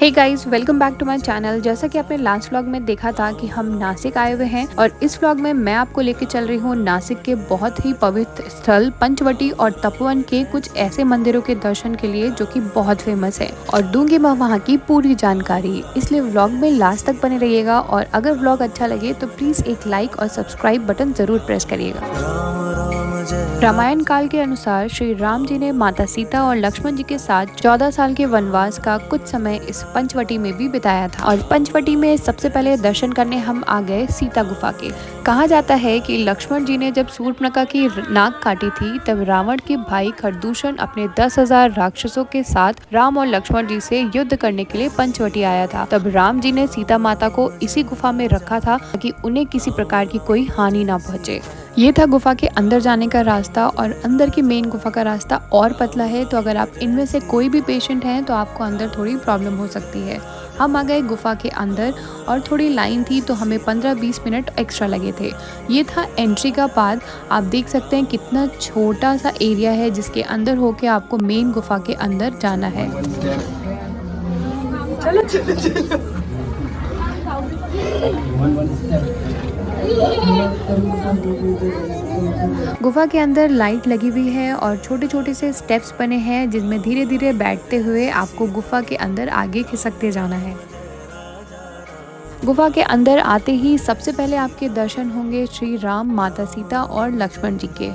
Hey guys, welcome back to my channel. जैसा कि आपने लास्ट व्लॉग में देखा था कि हम नासिक आए हुए हैं और इस व्लॉग में मैं आपको लेके चल रही हूँ नासिक के बहुत ही पवित्र स्थल पंचवटी और तपोवन के कुछ ऐसे मंदिरों के दर्शन के लिए जो कि बहुत फेमस है और दूंगी मैं वहाँ की पूरी जानकारी। इसलिए व्लॉग में लास्ट तक बने रहिएगा और अगर व्लॉग अच्छा लगे तो प्लीज एक लाइक और सब्सक्राइब बटन जरूर प्रेस करिएगा। रामायण काल के अनुसार श्री राम जी ने माता सीता और लक्ष्मण जी के साथ 14 साल के वनवास का कुछ समय इस पंचवटी में भी बिताया था और पंचवटी में सबसे पहले दर्शन करने हम आ गए सीता गुफा के। कहा जाता है कि लक्ष्मण जी ने जब शूर्पणखा की नाक काटी थी तब रावण के भाई खरदूषण अपने 10,000 राक्षसों के साथ राम और लक्ष्मण जी से युद्ध करने के लिए पंचवटी आया था। तब राम जी ने सीता माता को इसी गुफा में रखा था ताकि उन्हें किसी प्रकार की कोई हानि ना पहुंचे। ये था गुफा के अंदर जाने का रास्ता और अंदर की मेन गुफा का रास्ता और पतला है, तो अगर आप इनमें से कोई भी पेशेंट हैं तो आपको अंदर थोड़ी प्रॉब्लम हो सकती है। हम आ गए गुफा के अंदर और थोड़ी लाइन थी तो हमें 15-20 मिनट एक्स्ट्रा लगे थे। ये था एंट्री का पाथ। आप देख सकते हैं कितना छोटा सा एरिया है जिसके अंदर होके आपको मेन गुफा के अंदर जाना है। चलो चलो चलो। गुफा के अंदर लाइट लगी हुई है और छोटे छोटे से स्टेप्स बने हैं जिसमें धीरे धीरे बैठते हुए आपको गुफा के अंदर आगे खिसकते जाना है। गुफा के अंदर आते ही सबसे पहले आपके दर्शन होंगे श्री राम, माता सीता और लक्ष्मण जी के।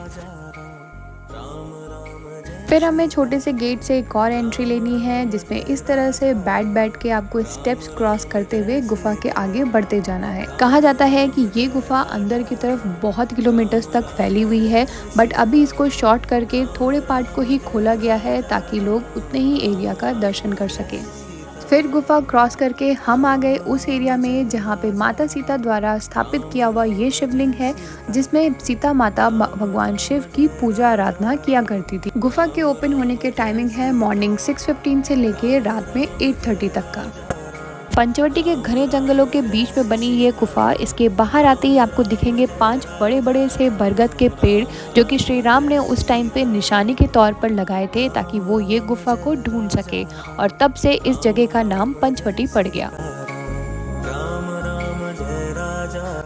फिर हमें छोटे से गेट से एक और एंट्री लेनी है जिसमें इस तरह से बैठ के आपको स्टेप्स क्रॉस करते हुए गुफा के आगे बढ़ते जाना है। कहा जाता है कि ये गुफा अंदर की तरफ बहुत किलोमीटर्स तक फैली हुई है, बट अभी इसको शॉर्ट करके थोड़े पार्ट को ही खोला गया है ताकि लोग उतने ही एरिया का दर्शन कर सकें। फिर गुफा क्रॉस करके हम आ गए उस एरिया में जहाँ पे माता सीता द्वारा स्थापित किया हुआ ये शिवलिंग है जिसमें सीता माता भगवान शिव की पूजा आराधना किया करती थी। गुफा के ओपन होने के टाइमिंग है मॉर्निंग 6:15 से लेके रात में 8:30 तक का। पंचवटी के घने जंगलों के बीच में बनी ये गुफा, इसके बाहर आते ही आपको दिखेंगे 5 बड़े बड़े से बरगद के पेड़ जो कि श्री राम ने उस टाइम पे निशानी के तौर पर लगाए थे ताकि वो ये गुफा को ढूंढ सके और तब से इस जगह का नाम पंचवटी पड़ गया।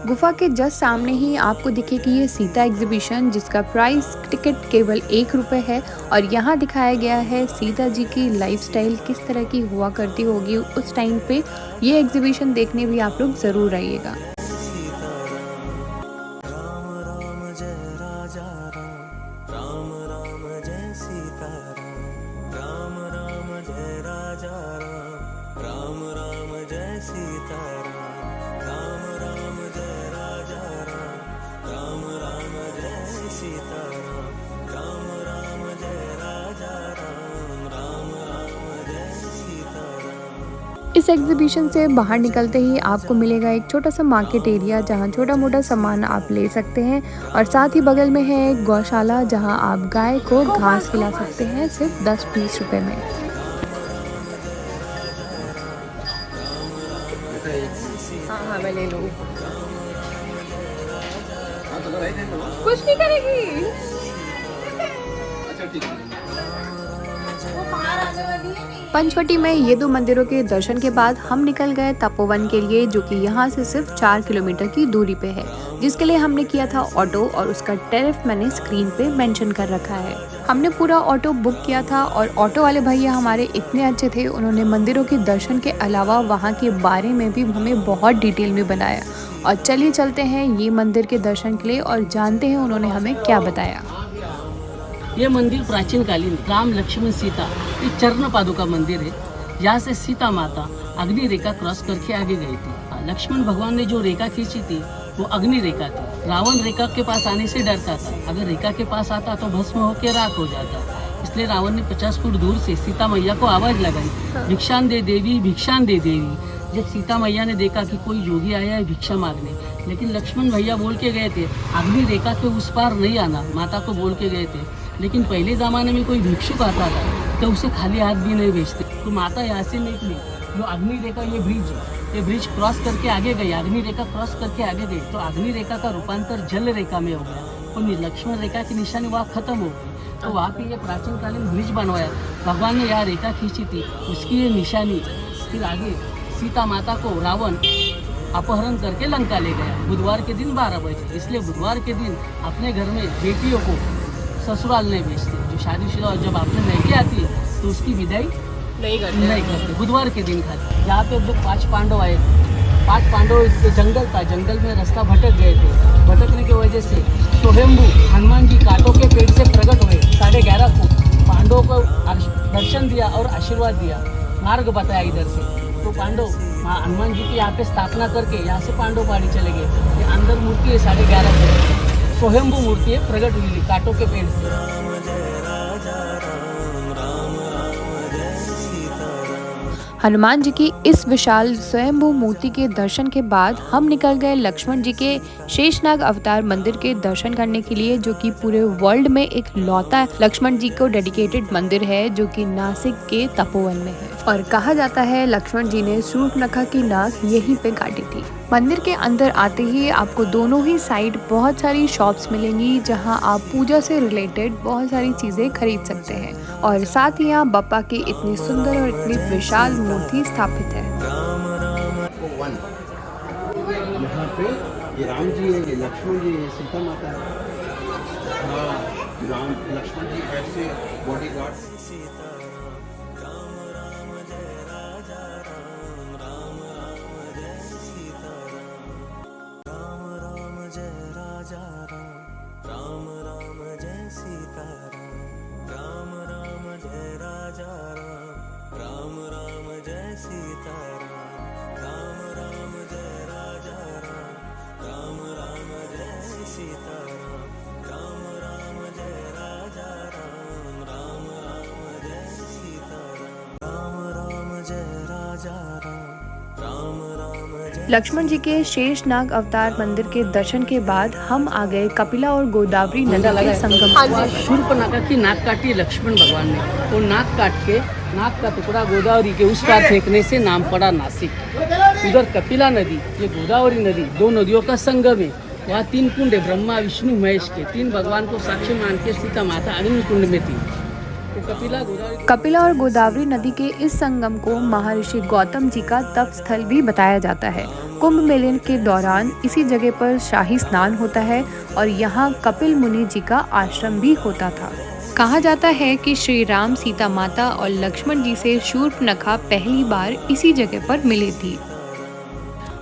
गुफा के जस्ट सामने ही आपको दिखेगी ये सीता एग्जीबिशन जिसका प्राइस टिकट केवल 1 रुपये है और यहाँ दिखाया गया है सीता जी की लाइफस्टाइल किस तरह की हुआ करती होगी उस टाइम पे। ये एग्जीबिशन देखने भी आप लोग जरूर आइएगा। इस एग्जीबिशन से बाहर निकलते ही आपको मिलेगा एक छोटा सा मार्केट एरिया जहां छोटा मोटा सामान आप ले सकते हैं और साथ ही बगल में है एक गौशाला जहां आप गाय को घास खिला सकते हैं सिर्फ 10-20 रुपए में। हाँ मैं ले लूँ। कुछ नहीं करेगी। अच्छा ठीक है। पंचवटी में ये 2 मंदिरों के दर्शन के बाद हम निकल गए तपोवन के लिए जो कि यहाँ से सिर्फ 4 किलोमीटर की दूरी पे है, जिसके लिए हमने किया था ऑटो और उसका टैरिफ मैंने स्क्रीन पे मेंशन कर रखा है। हमने पूरा ऑटो बुक किया था और ऑटो वाले भैया हमारे इतने अच्छे थे, उन्होंने मंदिरों के दर्शन के अलावा वहाँ के बारे में भी हमें बहुत डिटेल में बताया। और चलिए चलते हैं ये मंदिर के दर्शन के लिए और जानते हैं उन्होंने हमें क्या बताया। ये मंदिर प्राचीन कालीन राम लक्ष्मण सीता ये चरण पादुका मंदिर है। यहाँ से सीता माता अग्नि रेखा क्रॉस करके आगे गई थी। लक्ष्मण भगवान ने जो रेखा खींची थी वो अग्नि रेखा थी। रावण रेखा के पास आने से डरता था, अगर रेखा के पास आता तो भस्म होकर राख हो जाता। इसलिए रावण ने 50 फुट दूर से सीता मैया को आवाज लगाई, भिक्षान दे देवी, भिक्षान दे देवी। जब सीता मैया ने देखा कि कोई योगी आया है भिक्षा मांगने, लेकिन लक्ष्मण भैया बोल के गए थे अग्नि रेखा के उस पार नहीं आना, माता को बोल के गए थे। लेकिन पहले ज़माने में कोई भिक्षुक आता था तो उसे खाली हाथ भी नहीं भेजते। तो माता यहाँ से निकली, जो अग्नि रेखा ये ब्रिज क्रॉस करके आगे गई, अग्नि रेखा क्रॉस करके आगे गई तो अग्नि रेखा का रूपांतर जल रेखा में हो गया और लक्ष्मण रेखा की निशानी वहाँ खत्म हो गई। तो वहाँ पे ये प्राचीन कालीन ब्रिज बनवाया, भगवान ने यहाँ रेखा खींची थी उसकी ये निशानी फिर आगे सीता माता को रावण अपहरण करके लंका ले गया बुधवार के दिन 12 बजे। इसलिए बुधवार के दिन अपने घर में बेटियों को ससुराल नहीं भेजते। जो शादीशुदा और जब आपने मैके आती है तो उसकी विदाई नहीं करते, बुधवार के दिन खाते। यहाँ पे जो 5 पांडव आए, 5 पांडव जंगल था, जंगल में रास्ता भटक गए थे। भटकने की वजह से स्वयंभू हनुमान जी कांटों के पेड़ से प्रकट हुए 11.5 फुट, पांडवों को दर्शन दिया और आशीर्वाद दिया, मार्ग बताया इधर से। तो पांडव हनुमान जी की यहाँ पे स्थापना करके यहाँ से पांडव पहाड़ी चले गए। ये अंदर मूर्ति है 11.5 फुट, स्वयंभू मूर्ति है, प्रकट हुई कांटों के पेड़ से। हनुमान जी की इस विशाल स्वयंभू मूर्ति के दर्शन के बाद हम निकल गए लक्ष्मण जी के शेषनाग अवतार मंदिर के दर्शन करने के लिए, जो कि पूरे वर्ल्ड में एक लौता लक्ष्मण जी को डेडिकेटेड मंदिर है, जो कि नासिक के तपोवन में है। और कहा जाता है लक्ष्मण जी ने शूर्पणखा की नाक यहीं पे काटी थी। मंदिर के अंदर आते ही आपको दोनों ही साइड बहुत सारी शॉप्स मिलेंगी, जहां आप पूजा से रिलेटेड बहुत सारी चीजें खरीद सकते हैं। और साथ ही यहाँ बप्पा की इतनी सुंदर और इतनी विशाल मूर्ति स्थापित है। यहाँ पे ये राम जी है, ये लक्ष्मण जी है, सीता माता है। हाँ, राम लक्ष्मण जी ऐसे बॉडीगार्ड। लक्ष्मण जी के शेषनाग अवतार मंदिर के दर्शन के बाद हम आ गए कपिला और गोदावरी नदी के संगम। शूर्पणखा की नाक काटी है लक्ष्मण भगवान ने, और नाक काट के नाक का टुकड़ा गोदावरी के उस पार फेंकने से नाम पड़ा नासिक। उधर कपिला नदी, ये गोदावरी नदी, 2 नदियों का संगम है। वहाँ 3 कुंड है, ब्रह्मा विष्णु महेश के। 3 भगवान को साक्षी मान के सीता माता अग्नि कुंड में थी। तो कपिला और गोदावरी नदी के इस संगम को महर्षि गौतम जी का तप स्थल भी बताया जाता है। कुंभ मेले के दौरान इसी जगह पर शाही स्नान होता है और यहाँ कपिल मुनि जी का आश्रम भी होता था। कहा जाता है कि श्री राम, सीता माता और लक्ष्मण जी से शूर्पणखा पहली बार इसी जगह पर मिली थी।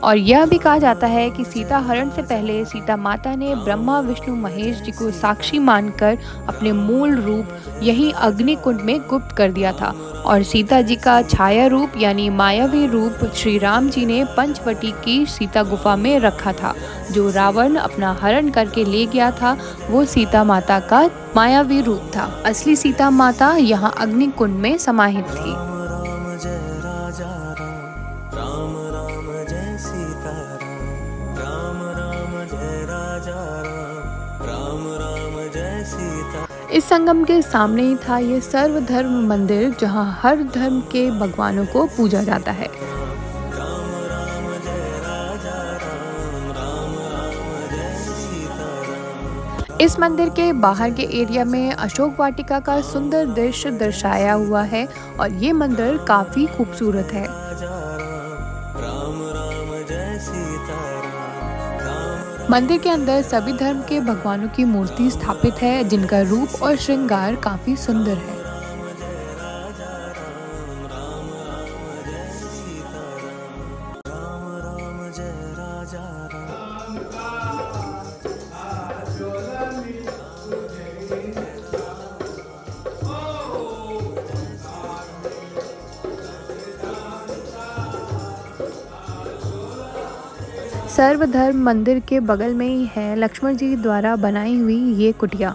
और यह भी कहा जाता है कि सीता हरण से पहले सीता माता ने ब्रह्मा विष्णु महेश जी को साक्षी मानकर अपने मूल रूप यही अग्नि कुंड में गुप्त कर दिया था। और सीता जी का छाया रूप यानी मायावी रूप श्री राम जी ने पंचवटी की सीता गुफा में रखा था। जो रावण अपना हरण करके ले गया था वो सीता माता का मायावी रूप था। असली सीता माता यहाँ अग्नि कुंड में समाहित थी। इस संगम के सामने ही था ये सर्वधर्म मंदिर, जहां हर धर्म के भगवानों को पूजा जाता है। इस मंदिर के बाहर के एरिया में अशोक वाटिका का सुंदर दृश्य दर्शाया हुआ है और ये मंदिर काफी खूबसूरत है। मंदिर के अंदर सभी धर्म के भगवानों की मूर्ति स्थापित है, जिनका रूप और श्रृंगार काफी सुंदर है। सर्वधर्म मंदिर के बगल में ही है लक्ष्मण जी द्वारा बनाई हुई ये कुटिया।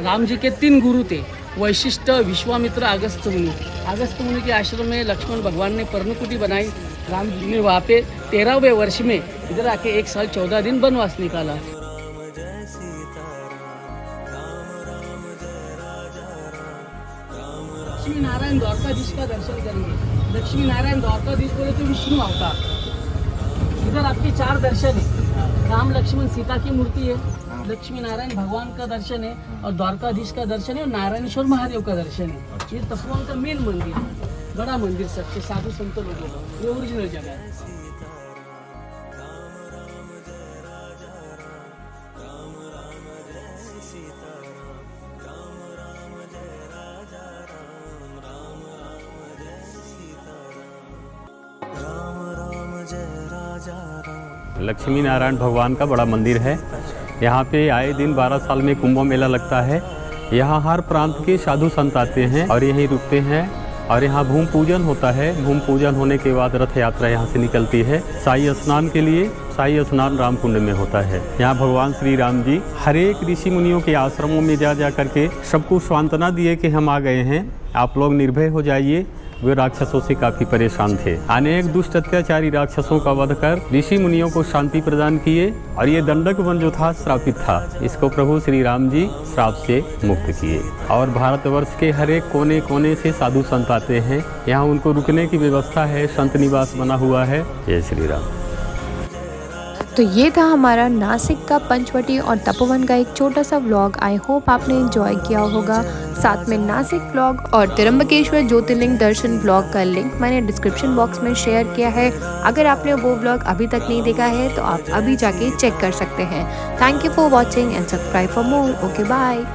राम जी के 3 गुरु थे, वशिष्ठ, विश्वामित्र, अगस्त मुनि। अगस्त मुनि के आश्रम में लक्ष्मण भगवान ने पर्णकुटी बनाई। राम जी ने वहाँ पे 13वें वर्ष में इधर आके 1 साल 14 दिन वनवास निकाला। लक्ष्मी नारायण द्वारकाधीश का दर्शन करेंगे। लक्ष्मी नारायण द्वारकाधीश बोले तो विष्णु अवतार। इधर आपके 4 दर्शन है, राम लक्ष्मण सीता की मूर्ति है, लक्ष्मी नारायण भगवान का दर्शन है और द्वारकाधीश का दर्शन है और नारायणेश्वर महादेव का दर्शन है। ये तपोवन का मेन मंदिर है। बड़ा मंदिर सबसे साधु संत लोगों का, ये ओरिजिनल जगह है। लक्ष्मी नारायण भगवान का बड़ा मंदिर है। यहाँ पे आए दिन 12 साल में कुंभ मेला लगता है। यहाँ हर प्रांत के साधु संत आते हैं और यहीं रुकते हैं और यहाँ भूमि पूजन होता है। भूमि पूजन होने के बाद रथ यात्रा यहाँ से निकलती है शाही स्नान के लिए। शाही स्नान रामकुंड में होता है। यहाँ भगवान श्री राम जी हर एक ऋषि मुनियों के आश्रमों में जा करके सबको सांत्वना दिए कि हम आ गए हैं, आप लोग निर्भय हो जाइए। वे राक्षसों से काफी परेशान थे। अनेक दुष्ट अत्याचारी राक्षसों का वध कर ऋषि मुनियों को शांति प्रदान किए और ये दंडक वन जो था श्रापित था, इसको प्रभु श्री राम जी श्राप से मुक्त किए। और भारतवर्ष के हर एक कोने कोने से साधु संत आते हैं। यहाँ उनको रुकने की व्यवस्था है, संत निवास बना हुआ है। जय श्री राम। तो ये था हमारा नासिक का पंचवटी और तपोवन का एक छोटा सा व्लॉग। आई होप आपने एंजॉय किया होगा। साथ में नासिक व्लॉग और त्र्यंबकेश्वर ज्योतिर्लिंग दर्शन व्लॉग का लिंक मैंने डिस्क्रिप्शन बॉक्स में शेयर किया है। अगर आपने वो व्लॉग अभी तक नहीं देखा है तो आप अभी जाके चेक कर सकते हैं। Thank you for watching and subscribe for more. Okay bye.